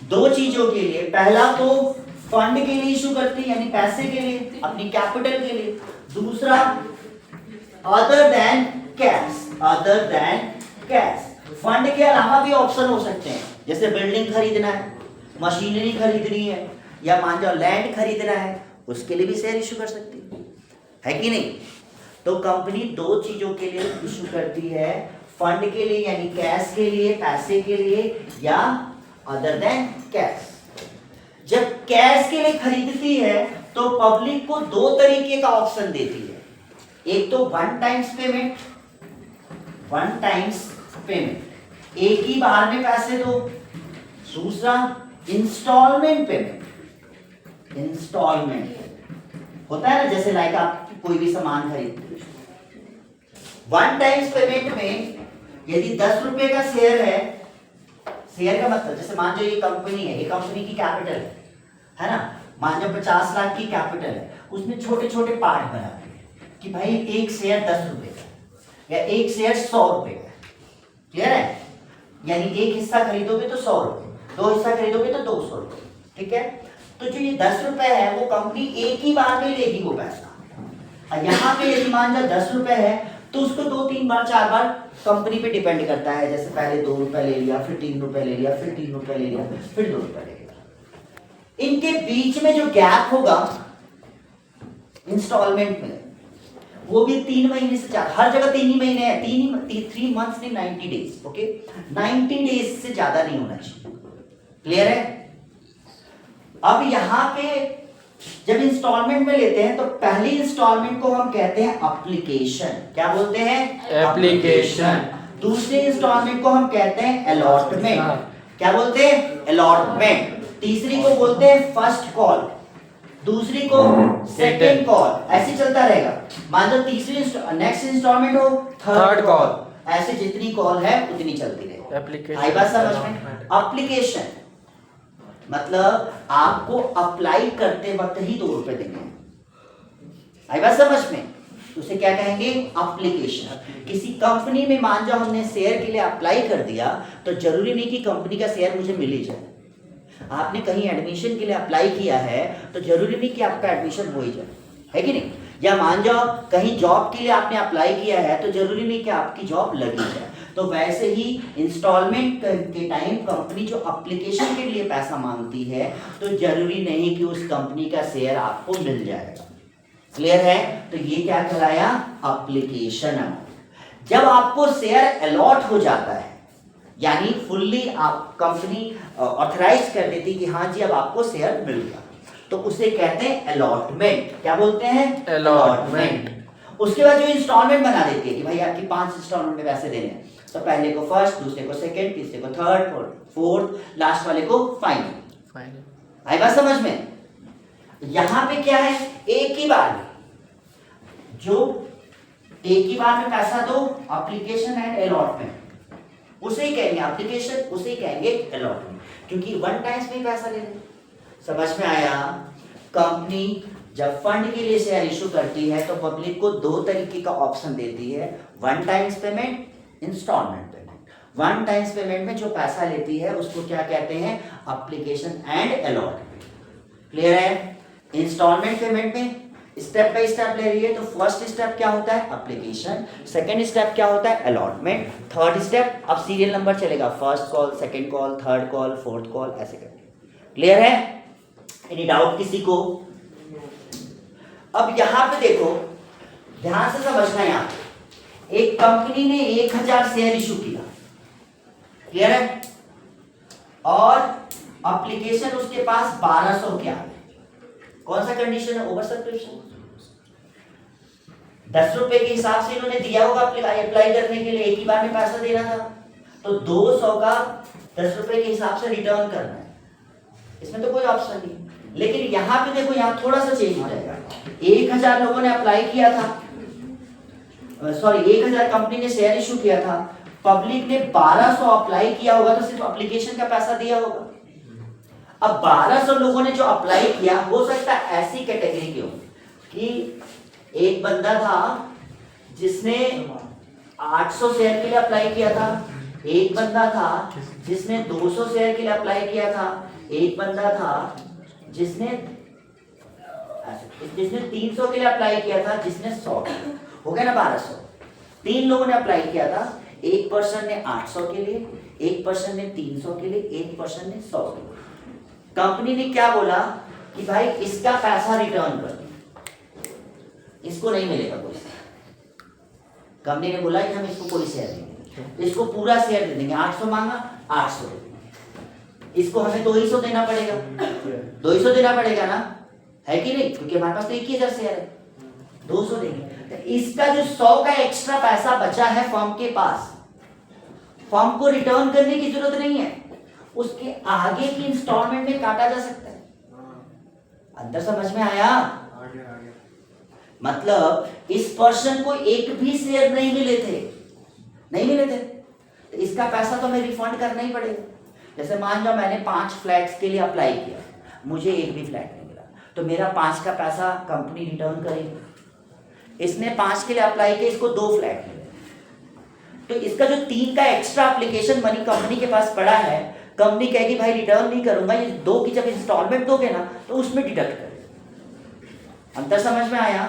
दो चीजों के लिए, पहला तो फंड के लिए इशू करती है यानी पैसे के लिए, अपनी कैपिटल के लिए। दूसरा other than cash, other than cash. Fund के अलावा भी ऑप्शन हो सकते हैं, जैसे बिल्डिंग खरीदना है, मशीनरी खरीदनी है, या मान जाओ लैंड खरीदना है, उसके लिए भी शेयर इशू कर सकती है कि नहीं। तो कंपनी दो चीजों के लिए इशू करती है, फंड के लिए यानी कैश के लिए, पैसे के लिए, या अदर देन कैश। जब कैश के लिए खरीदती है तो पब्लिक को दो तरीके का ऑप्शन देती है, एक तो one times payment, one times payment, एक ही बार में पैसे दो। दूसरा इंस्टॉलमेंट पेमेंट, इंस्टॉलमेंट होता है ना, जैसे लाइक आप कोई भी सामान खरीदते हैं, वन टाइम्स पेमेंट में यदि 10 रुपए का शेयर है, शेयर का मतलब जैसे मान लो ये कंपनी है, ये कंपनी की कैपिटल है ना, मान लो 50 लाख की कैपिटल है, उसमें छोटे छोटे पार्ट बना कि भाई एक शेयर 10 रुपए का या एक शेयर 100 रुपए का, क्लियर है। यानी एक हिस्सा खरीदोगे तो 100 रुपए, दो हिस्सा खरीदोगे तो 200 रुपए, ठीक है। तो जो ये 10 रुपए है वो कंपनी एक ही बार में लेगी वो पैसा, और यहाँ पे यदि मान लो 10 रुपए है तो उसको 2 3 बार 4 बार कंपनी पे डिपेंड करता है, जैसे पहले 2 रुपए ले लिया, फिर 3 रुपए ले लिया, फिर 3 रुपए ले लिया, फिर 2 रुपए ले लिया। इनके बीच में जो गैप होगा इंस्टॉलमेंट में, वो भी 3 महीने से ज्यादा, हर जगह 3 ही महीने है, 3 मंथ्स नहीं 90 डेज, ओके 90 डेज से ज्यादा नहीं होना चाहिए, क्लियर है। अब यहाँ पे जब इंस्टॉलमेंट में लेते हैं तो पहली इंस्टॉलमेंट को हम कहते हैं एप्लीकेशन, क्या बोलते हैं, एप्लीकेशन। दूसरी इंस्टॉलमेंट को हम कहते हैं अलॉटमेंट, क्या बोलते हैं, अलॉटमेंट। तीसरी को बोलते हैं फर्स्ट कॉल, दूसरी को सेकंड कॉल, ऐसे चलता रहेगा। मान लो तीसरी नेक्स्ट इंस्टॉलमेंट हो थर्ड कॉल, ऐसे जितनी कॉल है उतनी चलती रहेगी। एप्लीकेशन, आई बात समझ में। एप्लीकेशन मतलब आपको अप्लाई करते वक्त ही 2 रुपए देंगे, आई बात समझ में। उसे क्या कहेंगे, एप्लीकेशन। किसी कंपनी में मान जाओ हमने शेयर के लिए अप्लाई कर दिया, तो जरूरी नहीं कि कंपनी का शेयर मुझे मिल ही जाए। आपने कहीं एडमिशन के लिए अप्लाई किया है तो जरूरी नहीं कि आपका एडमिशन हो ही जाए, है कि नहीं। या मान जाओ कहीं जॉब के लिए आपने अप्लाई किया है तो जरूरी नहीं कि आपकी जॉब लगी जाए। तो वैसे ही इंस्टॉलमेंट के टाइम कंपनी जो एप्लीकेशन के लिए पैसा मांगती है तो जरूरी नहीं कि उस कंपनी का शेयर आपको मिल जाएगा, क्लियर है। तो ये क्या कहलाया, एप्लीकेशन। जब आपको शेयर अलॉट हो जाता है यानी फुल्ली आप कंपनी ऑथराइज कर देती कि हाँ जी अब आपको शेयर मिल गया, तो उसे कहते हैं अलॉटमेंट, क्या बोलते हैं, अलॉटमेंट। उसके बाद जो इंस्टॉलमेंट बना देती है कि भाई आपकी 5 इंस्टॉलमेंट में पैसे देने हैं, तो पहले को फर्स्ट, दूसरे को सेकंड, तीसरे को थर्ड, फोर्थ, लास्ट वाले को फाइनल। आई बात समझ में। यहां पे क्या है, एक ही बार में जो एक ही बार में पैसा दो, एप्लीकेशन एंड अलॉटमेंट, उसे ही कहेंगे एप्लीकेशन, उसे ही कहेंगे अलॉटमेंट, क्योंकि वन टाइम्स में पैसा ले रहे। समझ में आया। कंपनी जब फंड के लिए शेयर इशू करती है तो पब्लिक को 2 तरीके का ऑप्शन देती है, one times payment, installment payment. One times payment में जो पैसा लेती है उसको क्या कहते हैं, एप्लीकेशन एंड अलॉटमेंट, क्लियर है। इंस्टॉलमेंट पेमेंट में स्टेप बाय स्टेप ले रही है, तो फर्स्ट स्टेप क्या होता है, एप्लीकेशन, सेकंड स्टेप क्या होता है, अलॉटमेंट, थर्ड स्टेप अब सीरियल नंबर चलेगा, first call, second call, third call, fourth call, ऐसे करके, क्लियर है। एनी डाउट किसी को। अब यहां पे देखो, ध्यान से समझना, यहां एक कंपनी ने 1000 शेयर इशू किया, क्लियर है, और एप्लीकेशन उसके पास 1200 के आ गए। कौन सा कंडीशन है, ओवर सब्सक्रिप्शन। 10 रुपए के हिसाब से इन्होंने दिया होगा अप्लाई करने के लिए, एक ही बार में पैसा देना था, तो 200 का 10 रुपए के हिसाब से रिटर्न करना है, इसमें तो कोई ऑप्शन नहीं। लेकिन यहां पे देखो, यहां थोड़ा सा चेंज हो जाएगा। 1000 लोगों ने अप्लाई किया था, सॉरी 1000 कंपनी ने शेयर इशू किया था, पब्लिक ने 1200 अप्लाई किया होगा, तो सिर्फ एप्लीकेशन का पैसा दिया होगा। अब 1200 लोगों ने जो अप्लाई किया, हो सकता है ऐसी कैटेगरी के हो कि एक बंदा था जिसने 800 शेयर के लिए अप्लाई किया था, एक बंदा था जिसने 200 शेयर के लिए अप्लाई किया था, एक बंदा था जिसने 300 के लिए अप्लाई किया था, जिसने 100 हो गया ना 1200। 3 लोगों ने अप्लाई किया था, एक पर्सन ने 800 के लिए, एक पर्सन ने 300 के लिए, एक पर्सन ने 100 के लिए। कंपनी ने क्या बोला कि भाई इसका पैसा रिटर्न कर, इसको नहीं मिलेगा कोई शेयर। कंपनी ने बोला कि हम इसको कोई शेयर नहीं देंगे, इसको पूरा शेयर दे देंगे। 800 मांगा, 800 दे देंगे। इसको हमें 200 देना पड़ेगा, 200 देना पड़ेगा ना, है कि नहीं, क्योंकि हमारे पास तो 1000 शेयर है, 200 देंगे। तो इसका जो 100 का एक्स्ट्रा पैसा बचा है फर्म के पास, फर्म को रिटर्न करने की जरूरत नहीं है, उसके आगे की इंस्टॉलमेंट में काटा जा सकता है। अंदर समझ में आया? मतलब इस पर्सन को एक भी शेयर नहीं मिले थे, नहीं मिले थे, तो इसका पैसा तो हमें रिफंड करना ही पड़ेगा। जैसे मान जाओ मैंने 5 फ्लैट्स के लिए अप्लाई किया, मुझे एक भी फ्लैट नहीं मिला, तो मेरा 5 का पैसा कंपनी रिटर्न करेगी। इसने 5 के लिए अप्लाई किया, इसको 2 फ्लैट मिले, तो इसका जो 3 का एक्स्ट्रा एप्लीकेशन मनी कंपनी के पास पड़ा है, कंपनी कहेगी भाई रिटर्न नहीं करूंगा, ये 2 की जब इंस्टॉलमेंट दोगे ना तो उसमें डिडक्ट करेगा। अंतर समझ में आया?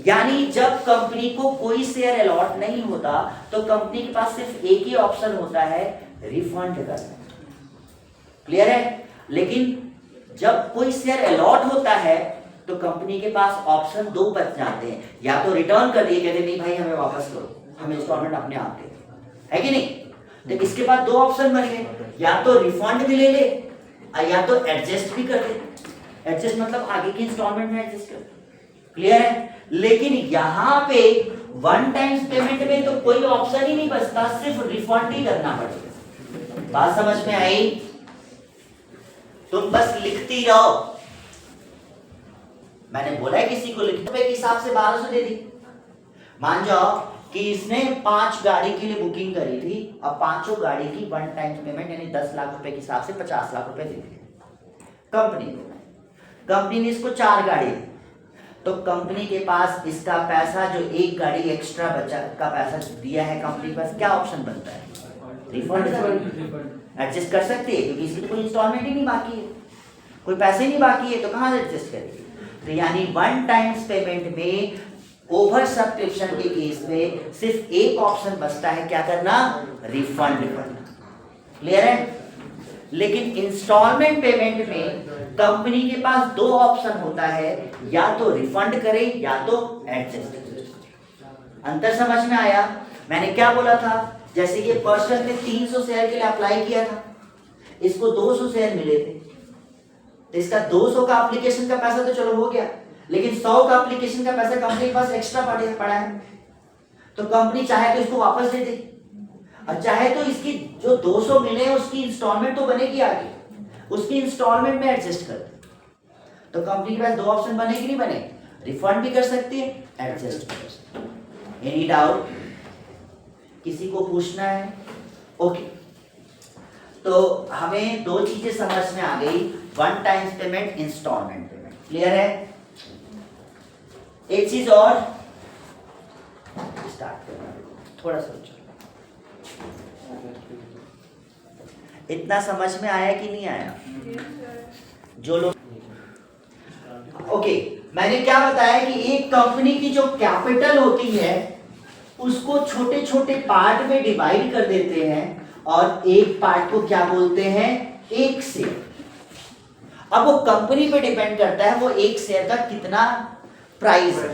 यानी जब कंपनी को कोई शेयर अलॉट नहीं होता तो कंपनी के पास सिर्फ एक ही ऑप्शन होता है, रिफंड करना। क्लियर है? लेकिन जब कोई शेयर अलॉट होता है तो कंपनी के पास ऑप्शन 2 बच जाते हैं, या तो रिटर्न कर दिए, कहते नहीं भाई हमें वापस करो, हम इंस्टॉलमेंट अपने आप दे, है कि नहीं? तो इसके बाद 2 ऑप्शन बन गए, या तो रिफंड भी ले ले या तो एडजस्ट भी कर दे। एडजस्ट मतलब आगे की इंस्टॉलमेंट में एडजस्ट कर। क्लियर है? लेकिन यहां पे वन टाइम पेमेंट में तो कोई ऑप्शन ही नहीं बचता, सिर्फ रिफंड ही करना पड़ेगा। बात समझ में आई? तुम बस लिखती रहो। मैंने बोला है किसी को लिखने के हिसाब से 1200 दे दी। मान जाओ कि इसने 5 गाड़ी के लिए बुकिंग करी थी, अब 5 गाड़ी की वन टाइम पेमेंट यानी 10 लाख रुपए के हिसाब से 50 लाख रुपए दे दिए कंपनी को। कंपनी ने इसको 4 गाड़ी दी, तो कंपनी के पास इसका पैसा जो 1 गाड़ी एक्स्ट्रा बचा का पैसा दिया है, कंपनी के पास क्या ऑप्शन बनता है? रिफंड। एडजस्ट कर सकती है क्योंकि इसकी तो कोई इंस्टॉलमेंट ही नहीं बाकी है, कोई पैसे नहीं बाकी है, तो कहां से एडजस्ट करेगी? तो यानी वन टाइम पेमेंट में ओवर सब्सक्रिप्शन के केस में सिर्फ एक ऑप्शन बचता है, क्या करना? रिफंड करना। क्लियर है? लेकिन इंस्टॉलमेंट पेमेंट में कंपनी के पास 2 ऑप्शन होता है, या तो रिफंड करे या तो एडजस्ट करे। अंतर समझ में आया? मैंने क्या बोला था? जैसे ये पर्सन ने 300 शेयर के लिए अप्लाई किया था, इसको 200 शेयर मिले थे, तो इसका 200 का एप्लीकेशन का पैसा तो चलो हो गया, लेकिन 100 का एप्लीकेशन का पैसा कंपनी के पास एक्स्ट्रा पड़ा है, तो कंपनी चाहे तो इसको वापस दे दे, और चाहे तो इसकी जो 200 मिले उसकी इंस्टॉलमेंट तो बनेगी आगे, उसकी इंस्टॉलमेंट में एडजस्ट कर दे। तो कंपनी के पास 2 ऑप्शन बने कि नहीं बने? रिफंड भी कर सकती है, एडजस्ट भी कर सकती है। Any doubt? किसी को पूछना है? ओके, तो हमें 2 चीजें समझ में आ गई, one time payment, installment payment. Clear है? एक चीज और स्टार्ट करना, थोड़ा सोचो, इतना समझ में आया कि नहीं आया? जो लोग ओके, मैंने क्या बताया कि एक कंपनी की जो कैपिटल होती है उसको छोटे छोटे पार्ट में डिवाइड कर देते हैं, और एक पार्ट को क्या बोलते हैं? एक शेयर। अब वो कंपनी पे डिपेंड करता है वो एक शेयर का कितना प्राइस है।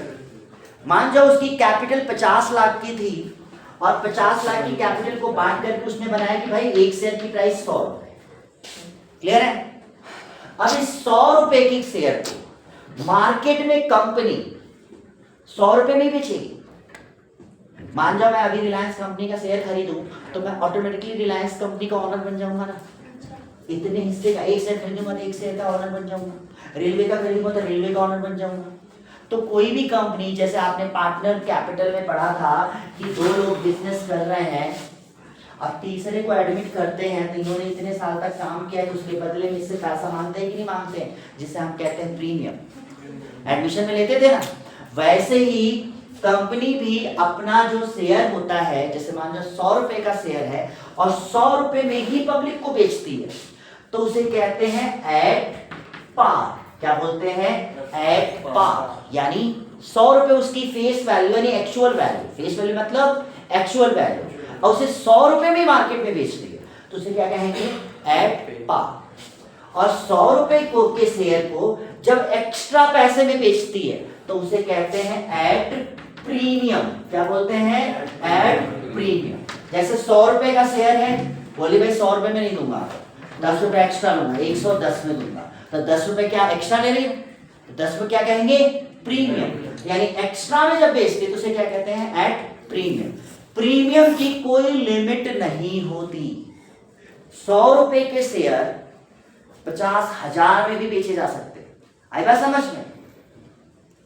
मान जाओ उसकी कैपिटल 50 लाख की थी, और 50 लाख की कैपिटल को बांट करके उसने बनाया कि भाई एक शेयर की प्राइस 100 रुपए। क्लियर है? अब इस 100 रुपए की शेयर को मार्केट में कंपनी 100 रुपए में बेचेगी। मान जाओ मैं अभी रिलायंस कंपनी का शेयर खरीदूं, तो मैं ऑटोमेटिकली रिलायंस कंपनी का ओनर बन जाऊंगा ना, इतने हिस्से का एक शेयर खरीदूंगा तो एक शेयर का ओनर बन जाऊंगा, रेलवे का खरीदूंगा तो रेलवे का ओनर बन जाऊंगा। तो कोई भी कंपनी, जैसे आपने पार्टनर कैपिटल में पढ़ा था कि 2 लोग बिजनेस कर रहे हैं, अब तीसरे को एडमिट करते हैं, तो इन्होंने इतने साल तक काम किया है, तो उसके बदले में इससे पैसा मांगते हैं कि नहीं मांगते हैं, जिसे हम कहते हैं प्रीमियम। एडमिशन में लेते थे ना, वैसे ही कंपनी भी अपना जो शेयर होता है, जैसे मान लो 100 रुपए का शेयर है, और 100 रुपए में ही पब्लिक को बेचती है तो उसे कहते हैं एट पार। क्या बोलते हैं? At par. यानी 100 रुपए उसकी फेस वैल्यू यानी एक्चुअल वैल्यू, फेस वैल्यू मतलब एक्चुअल वैल्यू, और उसे 100 रुपए में मार्केट में बेचती है तो उसे क्या कहेंगे? At par. और 100 रुपए को के शेयर को जब एक्स्ट्रा पैसे में बेचती है तो उसे कहते हैं एट प्रीमियम। क्या बोलते हैं? At premium. जैसे 100 रुपए का शेयर है, बोली भाई 100 रुपए में नहीं दूंगा, 10 रुपए एक्स्ट्रा लूंगा, 110 में दूंगा, तो 10 रुपए क्या एक्स्ट्रा ले रही है, तो 10 रुपए क्या कहेंगे? प्रीमियम। यानी एक्स्ट्रा में जब बेचते तो उसे क्या कहते हैं? At premium. प्रीमियम की कोई लिमिट नहीं होती। 100 रुपए के शेयर 50,000 में भी बेचे जा सकते। आई बात समझ में?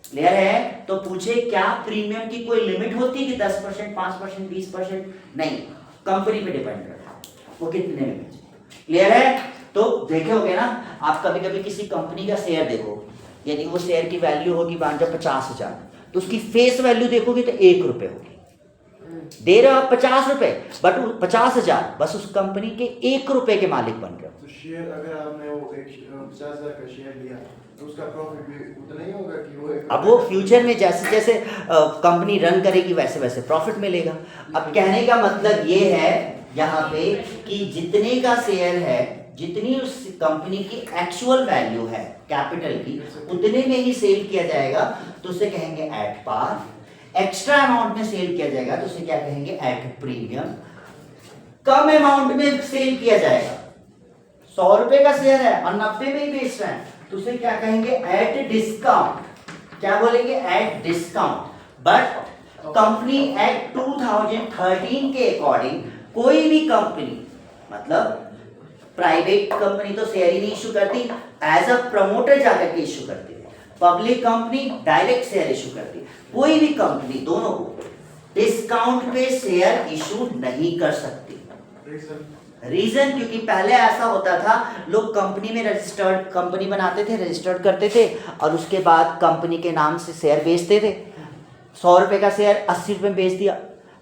क्लियर है? तो पूछे क्या प्रीमियम की कोई लिमिट होती है कि 10%, 5%, 20%? नहीं, कंपनी पे डिपेंड करता है वो कितने में बेचे। क्लियर है? तो देखे होगे ना आप, कभी कभी किसी कंपनी का शेयर देखो, यानी वो शेयर की वैल्यू होगी मान लो 50,000, तो उसकी फेस वैल्यू देखोगे तो 1 रुपए होगी। दे रहे हो आप 50 रुपए, बट 50,000 बस उस कंपनी के 1 रुपए के मालिक बन रहे हो। तो शेयर अगर आपने वो 50,000 का शेयर लिया तो उसका प्रॉफिट भी उतना ही होगा कि वो अब वो फ्यूचर में जैसे जैसे कंपनी रन करेगी वैसे वैसे प्रॉफिट मिलेगा। अब कहने का मतलब ये है यहाँ पे कि जितने का शेयर है, जितनी उस कंपनी की एक्चुअल वैल्यू है कैपिटल की, उतने में ही सेल किया जाएगा तो उसे कहेंगे एट पार। एक्स्ट्रा अमाउंट में सेल किया जाएगा तो उसे क्या कहेंगे? At premium. कम अमाउंट में सेल किया जाएगा, 100 रुपए का शेयर है और 90 में ही बेच रहे हैं तो उसे क्या कहेंगे? At discount. क्या बोलेंगे? At discount. But company act 2013 के अकॉर्डिंग कोई भी कंपनी, मतलब प्राइवेट कंपनी तो शेयर ही नहीं इशू करती, एज अ प्रमोटर जाकर के इशू करती है, public company direct share issue करती है। कोई भी कंपनी दोनों को डिस्काउंट पे शेयर इशू नहीं कर सकती। रीजन क्योंकि पहले ऐसा होता था, लोग कंपनी में रजिस्टर्ड कंपनी बनाते थे, रजिस्टर्ड करते थे और उसके बाद कंपनी के नाम से शेयर बेचते थे। 100 रुपए का शेयर 80 रुपए में बेच दिया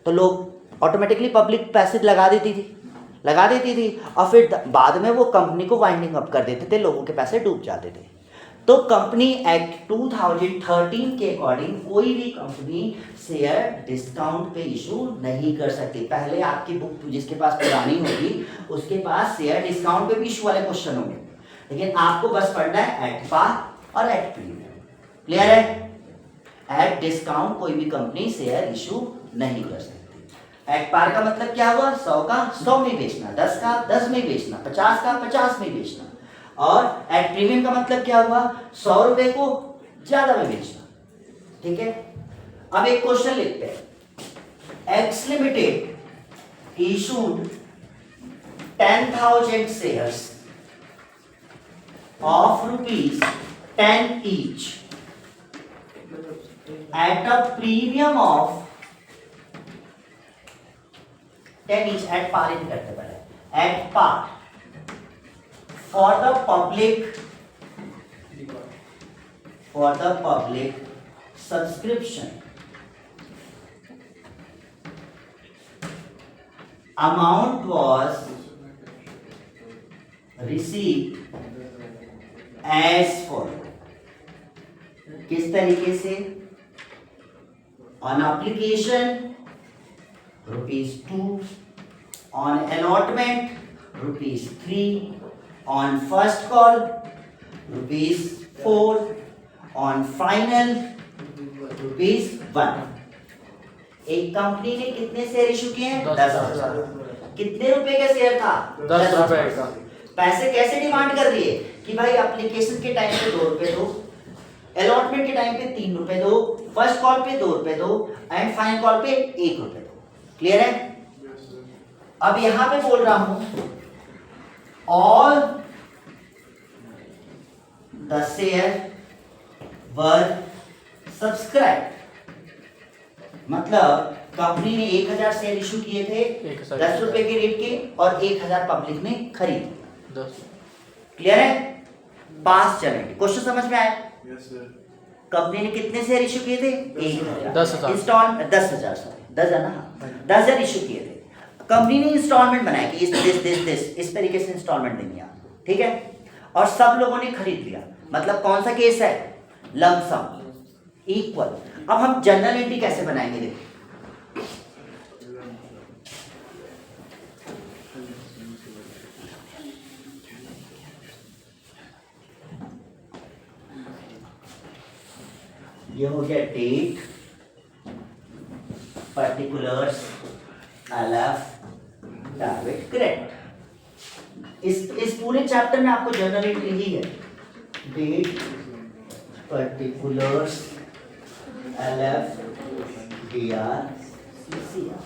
तो लोग ऑटोमेटिकली पब्लिक पैसे लगा देती थी और फिर बाद में वो कंपनी को वाइंडिंग अप कर देते थे, लोगों के पैसे डूब जाते थे। तो कंपनी एक्ट 2013 के अकॉर्डिंग कोई भी कंपनी शेयर डिस्काउंट पे इशू नहीं कर सकती। पहले आपकी बुक जिसके पास पुरानी होगी उसके पास शेयर डिस्काउंट पे भी इशू वाले क्वेश्चन होंगे, लेकिन आपको बस पढ़ना है एट पार और एट प्रीमियम। क्लियर है? एट डिस्काउंट कोई भी कंपनी शेयर इशू नहीं कर सकती। एट पार का मतलब क्या हुआ? 100 का 100 में बेचना, 10 का 10 में बेचना, 50 का 50 में बेचना। और एट प्रीमियम का मतलब क्या हुआ? 100 रुपए को ज्यादा में बेचना। ठीक है, अब एक क्वेश्चन लिखते हैं। X limited issued 10,000 shares of ₹10 each at a premium of 10 each at par in करते पहले at par for the public subscription amount was received as follows। किस तरीके से? on application ₹2, on allotment ₹3, on first call ₹4, on final ₹1। एक company ने कितने share issue किए हैं? 10,000। कितने रुपए का शेयर था? 10 रुपए का। पैसे कैसे डिमांड कर रही है कि भाई एप्लीकेशन के टाइम पे 2 रुपए दो, अलॉटमेंट के टाइम पे 3 रुपए दो, फर्स्ट कॉल पे 2 रुपए दो एंड फाइनल कॉल पे 1 रुपए दो। क्लियर है? अब यहां पे बोल रहा हूं all the share were subscribe, मतलब कंपनी ने 1000 शेयर इशू किए थे 10 रुपए के रेट के और 1000 पब्लिक ने खरीदे। क्लियर है? पास चलेंगे। क्वेश्चन समझ में आया? Yes sir. कंपनी ने कितने शेयर इशू किए थे? 10,000। 10,000। इंस्टॉल 10,000 सॉरी 10,000 ना, 10,000 इशू किए थे। कंपनी ने इंस्टॉलमेंट बनाया कि इस तरीके से इंस्टॉलमेंट देंगे आपको, ठीक है, और सब लोगों ने खरीद लिया, मतलब कौन सा केस है, लमसम इक्वल। अब हम जर्नल एंट्री कैसे बनाएंगे, देखो ये हो गया date, particulars, LF, debit, credit. इस पूरे चैप्टर में आपको जर्नल एंट्री ही है, date, particulars, LF, DR, CR.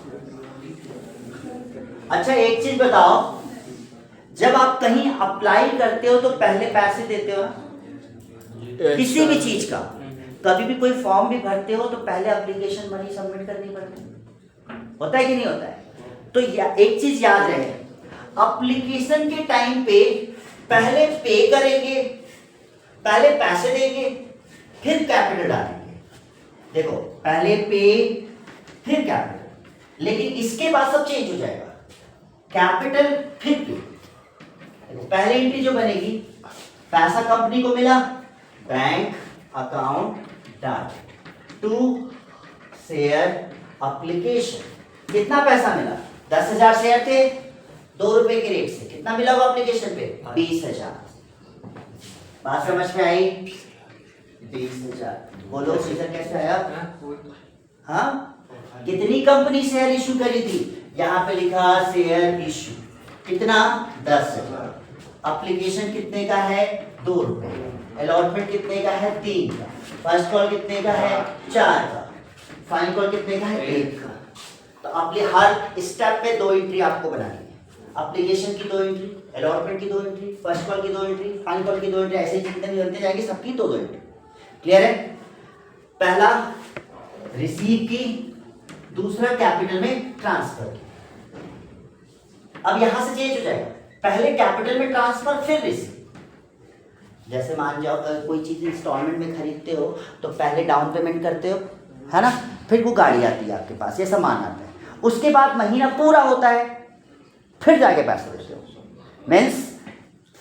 अच्छा एक चीज बताओ, जब आप कहीं अप्लाई करते हो तो पहले पैसे देते हो ना? किसी भी चीज का, कभी भी कोई फॉर्म भी भरते हो तो पहले एप्लीकेशन मनी सबमिट करनी पड़ती है, होता है कि नहीं होता है? तो एक चीज याद रहे, एप्लीकेशन के टाइम पे पहले पे करेंगे, पहले पैसे देंगे, फिर कैपिटल डालेंगे। देखो पहले पे फिर कैपिटल, लेकिन इसके बाद सब चेंज हो जाएगा, कैपिटल फिर पे। देखो पहले एंट्री जो बनेगी, पैसा कंपनी को मिला, बैंक अकाउंट डाल टू शेयर एप्लीकेशन। कितना पैसा मिला? 10,000 शेयर थे, 2 रुपए के रेट से कितना मिला वो एप्लीकेशन पे? 20,000। बात समझ में आई? 20,000। बोलो सीजन कैसे आया? हाँ, कितनी कंपनी शेयर इशू करी थी? यहाँ पे लिखा शेयर इशू, कितना? 10,000। एप्लीकेशन कितने का है? 2 रुपए। अलॉटमेंट कितने का है? 3 का। फर्स्ट कॉल कितने का है? 4 का। फाइनल कॉल कितने का है? 1 का। तो अपने हर स्टेप पे 2 एंट्री आपको बनानी है। एप्लीकेशन की 2 एंट्री, अलॉटमेंट की 2 एंट्री, फर्स्ट कॉल की 2 एंट्री, फाइनल कॉल की 2 एंट्री, ऐसे जितने भी बनते जाएंगे सबकी 2 एंट्री। क्लियर है? पहला रिसीव की, दूसरा कैपिटल में ट्रांसफर की। अब यहां से चेंज हो जाएगा, पहले कैपिटल में ट्रांसफर फिर रिसीव। जैसे मान जाओ अगर कोई चीज इंस्टॉलमेंट में खरीदते हो तो पहले डाउन पेमेंट करते हो, है ना, फिर वो गाड़ी आती है आपके पास, ये सामान आता है, उसके बाद महीना पूरा होता है, फिर जाके पैसे देते हो। मीन्स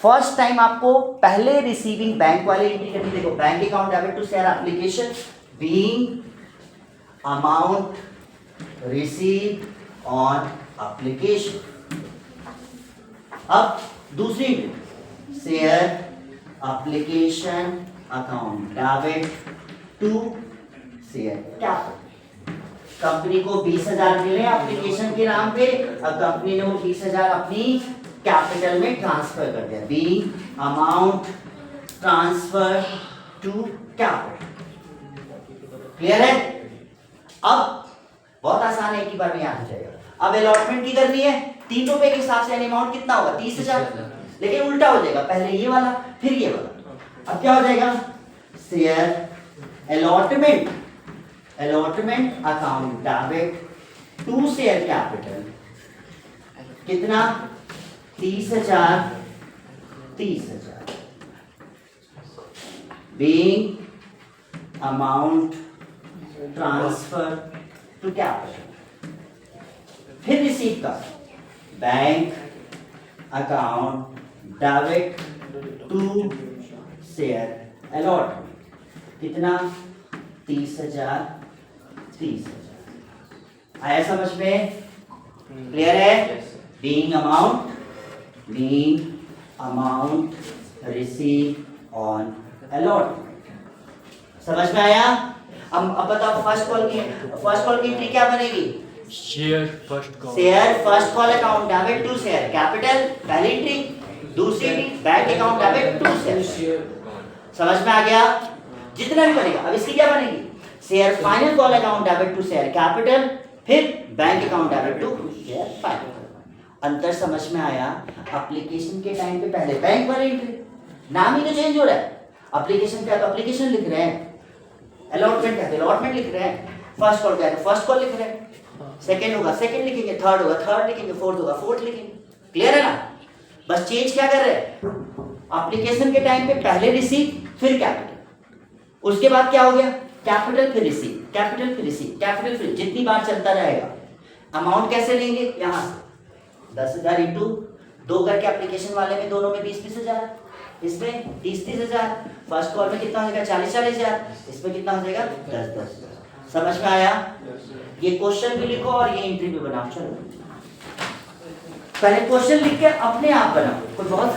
फर्स्ट टाइम आपको पहले रिसीविंग बैंक वाले एंट्री करनी। देखो bank account debit to share application being amount receive on application. अब दूसरी share application account debit to share capital. Company को 20,000 मिले एप्लीकेशन के नाम पे, अब कंपनी ने वो 20,000 अपनी कैपिटल में ट्रांसफर कर दिया, be amount transfer to capital. Clear है? अब बहुत आसान है, एक ही बार में याद हो जाएगा। अब अलॉटमेंट की करनी है, 3 रुपए के हिसाब से, यानी अमाउंट कितना होगा? 30,000। लेकिन उल्टा हो जाएगा, पहले ये वाला फिर ये वाला। अब क्या हो जाएगा? Share allotment, allotment account debit to share capital, कितना? 30,000, 30,000 being amount transfer to capital. फिर रिसीव का bank account debit to share allotment, कितना? 30,000, 30,000। आया समझ में? क्लियर है? Being amount receive on allotment. समझ में आया? अब बताओ फर्स्ट कॉल की एंट्री क्या बनेगी? Share first call account debit to share capital, पहली एंट्री। दूसरी entry bank account debit to share. समझ में आ गया? जितना भी बनेगा, अब इसकी क्या बनेगी? Share final call account debit to share capital, फिर bank account debit to share final. अंतर समझ में आया? एप्लीकेशन के टाइम पे पहले बैंक वाली एंट्री, नाम ही तो चेंज हो रहा है। एप्लीकेशन क्या तो एप्लीकेशन लिख रहे हैं, अलॉटमेंट क्या तो अलॉटमेंट लिख रहे हैं, फर्स्ट कॉल क्या तो फर्स्ट कॉल लिख रहे हैं, सेकंड होगा सेकंड लिखेंगे, थर्ड होगा थर्ड लिखेंगे, फोर्थ होगा फोर्थ लिखेंगे। क्लियर है ना? बस चेंज क्या कर रहे हैं? एप्लीकेशन के टाइम पे पहले रिसीव फिर कैपिटल, उसके बाद क्या हो गया? कैपिटल फिर रिसीव, कैपिटल फिर रिसीव, कैपिटल फिर, जितनी बार चलता रहेगा। अमाउंट कैसे लेंगे? यहाँ से 10,000 इंटू 2 करके एप्लीकेशन वाले में दोनों में 20-20 हजार, इसमें 30-30 हजार। फर्स्ट कॉल में कितना हो जाएगा 40-40 हजार, इसमें कितना हो जाएगा 10-10 हजार। समझ में आया? ये क्वेश्चन भी लिखो और ये एंट्री भी बनाओ। चलो पहले क्वेश्चन लिख के अपने आप बनाओ, कोई बहुत